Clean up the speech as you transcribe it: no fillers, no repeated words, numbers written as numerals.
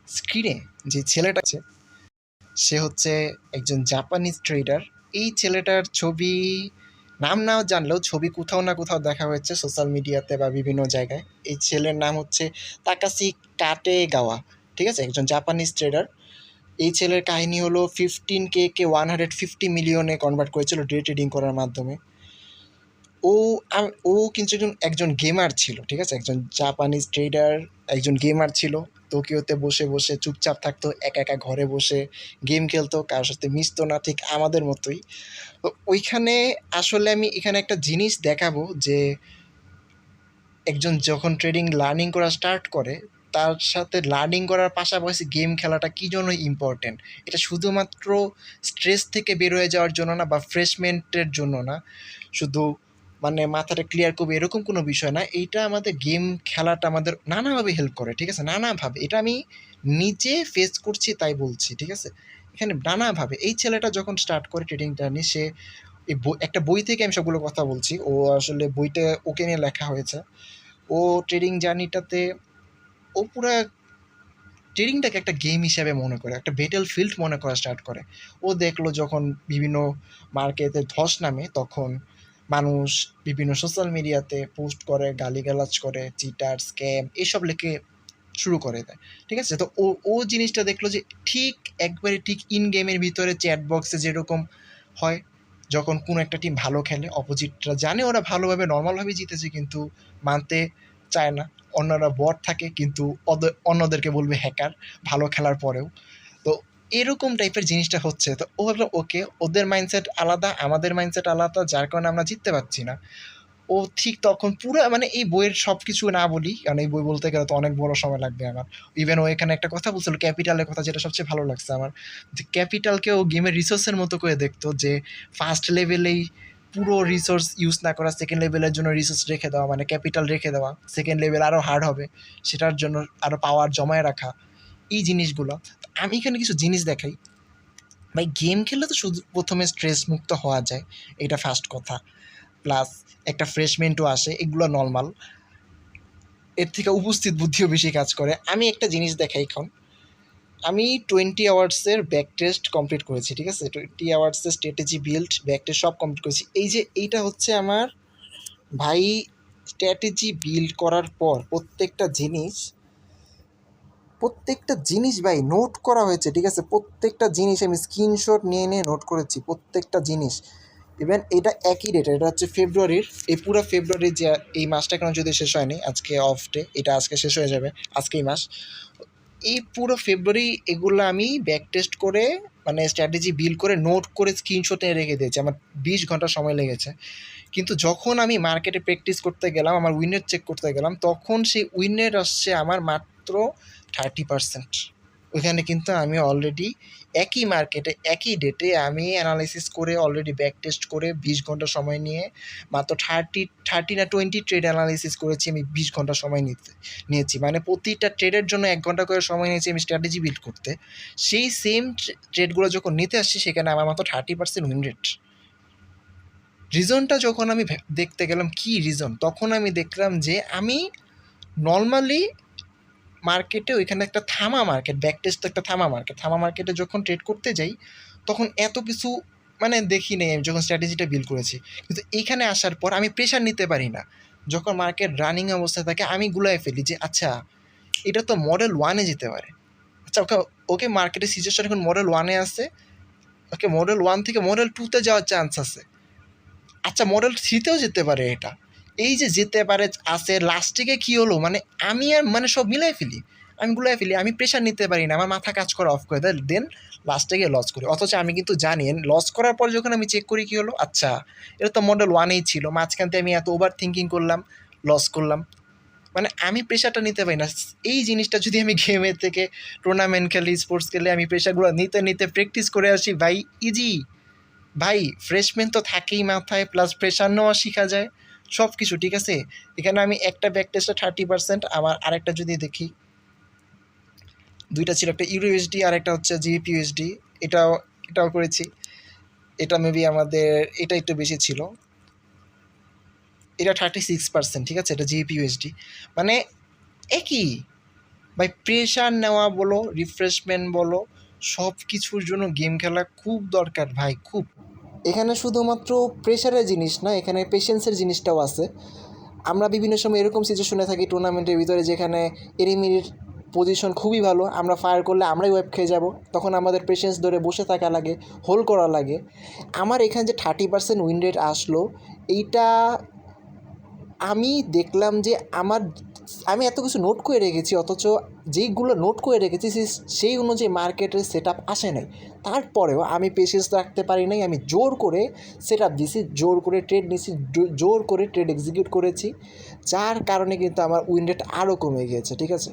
স্ক্রিনে যে ছেলেটা আছে সে হচ্ছে একজন জাপানিজ ট্রেডার। এই ছেলেটার ছবি নাম না জানলেও ছবি কোথাও না কোথাও দেখা হয়েছে সোশ্যাল মিডিয়াতে বা বিভিন্ন জায়গায়। এই ছেলের নাম হচ্ছে তাকাসি কাটেগাওয়া, ঠিক আছে, একজন জাপানিজ ট্রেডার। এই ছেলের কাহিনী হলো 15K 150 মিলিয়নে কনভার্ট করেছিল ডে ট্রেডিং করার মাধ্যমে। ও কিন্তু একজন গেমার ছিল, ঠিক আছে, একজন জাপানিজ ট্রেডার, একজন গেমার ছিল। টোকিওতে বসে বসে চুপচাপ থাকতো, একা একা ঘরে বসে গেম খেলতো, কারোর সাথে মিশতো না, ঠিক আমাদের মতোই। তো ওইখানে আসলে আমি এখানে একটা জিনিস দেখাবো যে একজন যখন ট্রেডিং লার্নিং করা স্টার্ট করে, তার সাথে লার্নিং করার পাশাপাশি গেম খেলাটা কী জন্য ইম্পর্টেন্ট। এটা শুধুমাত্র স্ট্রেস থেকে বের হয়ে যাওয়ার জন্য না, বা ফ্রেশমেন্টের জন্য না, শুধু মানে মাথাটা ক্লিয়ার করবে এরকম কোনো বিষয় না। এইটা আমাদের গেম খেলাটা আমাদের নানাভাবে হেল্প করে, ঠিক আছে, নানাভাবে। এটা আমি নিজে ফেস করছি তাই বলছি, ঠিক আছে। এখানে নানাভাবে এই ছেলেটা যখন স্টার্ট করে ট্রেডিং জার্নি, সে এই একটা বই থেকে আমি সবগুলো কথা বলছি, ও আসলে বইটা ওকে নিয়ে লেখা হয়েছে। ও ট্রেডিং জার্নিটাতে ও পুরা ট্রেডিংটাকে একটা গেম হিসাবে মনে করে, একটা ব্যাটেল ফিল্ড মনে করা স্টার্ট করে। ও দেখলো যখন বিভিন্ন মার্কেটে ধস নামে, তখন মানুষ বিভিন্ন সোশ্যাল মিডিয়াতে পোস্ট করে, গালিগালাজ করে, চিটার, স্ক্যাম এসব লিখে শুরু করে দেয়, ঠিক আছে। তো ও জিনিসটা দেখলো যে ঠিক একবারে ঠিক ইন গেমের ভিতরে চ্যাট বক্সে যেরকম হয়, যখন কোনো একটা টিম ভালো খেলে, অপোজিটরা জানে ওরা ভালোভাবে নর্মালভাবে জিতেছে কিন্তু মানতে চায় না। অন্যরা বট থাকে কিন্তু অন্যদেরকে বলবে হ্যাকার ভালো খেলার পরেও। তো এরকম টাইপের জিনিসটা হচ্ছে। তো ও ভাবলো ওকে, ওদের মাইন্ডসেট আলাদা, আমাদের মাইন্ডসেট আলাদা, যার কারণে আমরা জিততে পারছি না। ও ঠিক তখন পুরো মানে এই বইয়ের সব কিছু না বলি, কারণ এই বই বলতে গেলে তো অনেক বড় সময় লাগবে আমার। ইভেন ও এখানে একটা কথা বলছিল ক্যাপিটালের কথা, যেটা সবচেয়ে ভালো লাগছে আমার, যে ক্যাপিটালকে ও গেমের রিসোর্সের মতো করে দেখতো, যে ফার্স্ট লেভেলেই পুরো রিসোর্স ইউজ না করা, সেকেন্ড লেভেলের জন্য রিসোর্স রেখে দেওয়া, মানে ক্যাপিটাল রেখে দেওয়া, সেকেন্ড লেভেল আরও হার্ড হবে সেটার জন্য আরও পাওয়ার জমায় রাখা, এই জিনিসগুলো। আমি এখানে কিছু জিনিস দেখাই। ভাই গেম খেললে তো শুধু প্রথমে স্ট্রেস মুক্ত হওয়া যায়, এটা ফার্স্ট কথা, প্লাস একটা ফ্রেশমেন্টও আসে, এগুলো নর্মাল। এর থেকে উপস্থিত বুদ্ধিও বেশি কাজ করে। আমি একটা জিনিস দেখাই এখন, আমি 20 আওয়ার্সের ব্যাক টেস্ট কমপ্লিট করেছি, ঠিক আছে, 20 আওয়ার্সের স্ট্র্যাটেজি বিল্ড ব্যাক টেস্ট সব কমপ্লিট করেছি। এই যে এইটা হচ্ছে আমার ভাই স্ট্র্যাটেজি বিল্ড করার পর প্রত্যেকটা জিনিস ভাই নোট করা হয়েছে, ঠিক আছে, প্রত্যেকটা জিনিস আমি স্ক্রিনশট নিয়ে নিয়ে নোট করেছি, প্রত্যেকটা জিনিস। ইভেন এটা একই ডেট, এটা হচ্ছে ফেব্রুয়ারির, এই পুরো ফেব্রুয়ারি, যে এই মাসটা কেন যদি শেষ হয়নি, আজকে অফ ডে, এটা আজকে শেষ হয়ে যাবে, আজকেই মাস। এই পুরো ফেব্রুয়ারি এগুলো আমি ব্যাক টেস্ট করে, মানে স্ট্র্যাটেজি বিল্ড করে নোট করে স্ক্রিনশটে রেখে দিয়েছি। আমার 20 ঘন্টা সময় লেগেছে। কিন্তু যখন আমি মার্কেটে প্র্যাকটিস করতে গেলাম, আমার উইনের চেক করতে গেলাম, তখন সেই উইনের আসছে আমার মাত্র 30%। ওইখানে কিন্তু আমি অলরেডি একই মার্কেটে একই ডেটে আমি অ্যানালাইসিস করে অলরেডি ব্যাক টেস্ট করে 20 ঘন্টা সময় নিয়ে মাত্র 30 না 20 ট্রেড অ্যানালাইসিস করেছি আমি, 20 ঘন্টা সময় নিয়েছি, মানে প্রতিটা ট্রেডের জন্য 1 ঘন্টা করে সময় নিয়েছি আমি স্ট্র্যাটেজি বিল্ড করতে। সেই সেম ট্রেডগুলো যখন নিতে আসছি, সেখানে আমার মাত্র 30% উইন রেট। রিজনটা যখন আমি দেখতে গেলাম কি রিজন, তখন আমি দেখলাম যে আমি নর্মালি মার্কেটে, ওইখানে একটা থামা মার্কেট, ব্যাক টেস্ট তো একটা থামা মার্কেট, থামা মার্কেটে যখন ট্রেড করতে যাই তখন এত কিছু মানে দেখি নেই আমি যখন স্ট্র্যাটেজিটা বিল্ড করেছি। কিন্তু এইখানে আসার পর আমি প্রেশার নিতে পারি না, যখন মার্কেট রানিং অবস্থায় থাকে আমি গুলায় ফেলি যে আচ্ছা এটা তো মডেল 1-এ যেতে পারে, আচ্ছা ওকে ওকে মার্কেটের সিচুয়েশন এখন মডেল 1-এ আছে, ওকে মডেল 1 থেকে মডেল 2-তে যাওয়ার চান্স আছে, আচ্ছা মডেল 3-তেও যেতে পারে এটা। এই যে যেতে পারে আছে, লাস্টে কী হলো, মানে আমি আর মানে সব মিলাই ফেলি, আমি গুলাই ফেলি, আমি প্রেশার নিতে পারি না, আমার মাথা কাজ করা অফ করে দেয়, দেন লাস্টে গিয়ে লস করি। অথচ আমি কিন্তু জানি লস করার পর যখন আমি চেক করি কী হলো, আচ্ছা এটা তো মডেল 1-এই ছিল, মাঝখান থেকে আমি এত ওভার থিঙ্কিং করলাম, লস করলাম। মানে আমি প্রেশারটা নিতে পারি না। এই জিনিসটা যদি আমি গেমের থেকে টুর্নামেন্ট খেলি, স্পোর্টস খেলে, আমি প্রেশারগুলো নিতে নিতে প্র্যাকটিস করে আসি ভাই, ইজি ভাই, ফ্রেশমেন তো থাকেই মাথায়, প্লাস প্রেশার নেওয়া শেখা যায়, সব কিছু ঠিক আছে। এখানে আমি একটা ব্যাক টেস্টে 30%, আমার আরেকটা যদি দেখি, দুইটা ছিল, একটা ইউএসডি আর একটা হচ্ছে জিবিপিউএসডি, এটাও এটাও করেছি। এটা মেবি আমাদের এটা একটু বেশি ছিল, এটা 36%, ঠিক আছে, এটা জিবিপিউএসডি, মানে একই ভাই প্রেশার নেওয়া বলো, রিফ্রেশমেন্ট বলো, সব কিছুর জন্য গেম খেলা খুব দরকার ভাই, খুব। এখানে শুধুমাত্র প্রেশারের জিনিস না, এখানে পেশেন্সের জিনিসটাও আছে। আমরা বিভিন্ন সময় এরকম সিচুয়েশনে থাকি টুর্নামেন্টের ভিতরে যেখানে এনিমির পজিশন খুবই ভালো, আমরা ফায়ার করলে আমরাই ওয়েব খেয়ে যাব, তখন আমাদের পেশেন্স ধরে বসে থাকা লাগে, হোল্ড করা লাগে। আমার এখানে যে 30% উইন রেট আসলো, এইটা আমি দেখলাম যে আমি এত কিছু নোট করে রেখেছি, অথচ যেইগুলো নোট করে রেখেছি সেই অনুযায়ী মার্কেটের সেট আপ আসে নাই। তারপরেও আমি পেশেন্স রাখতে পারি নাই, আমি জোর করে সেট আপ দিছি, জোর করে ট্রেড নিছি, জোর করে ট্রেড এক্সিকিউট করেছি, যার কারণে কিন্তু আমার উইন রেট আরও কমে গিয়েছে, ঠিক আছে।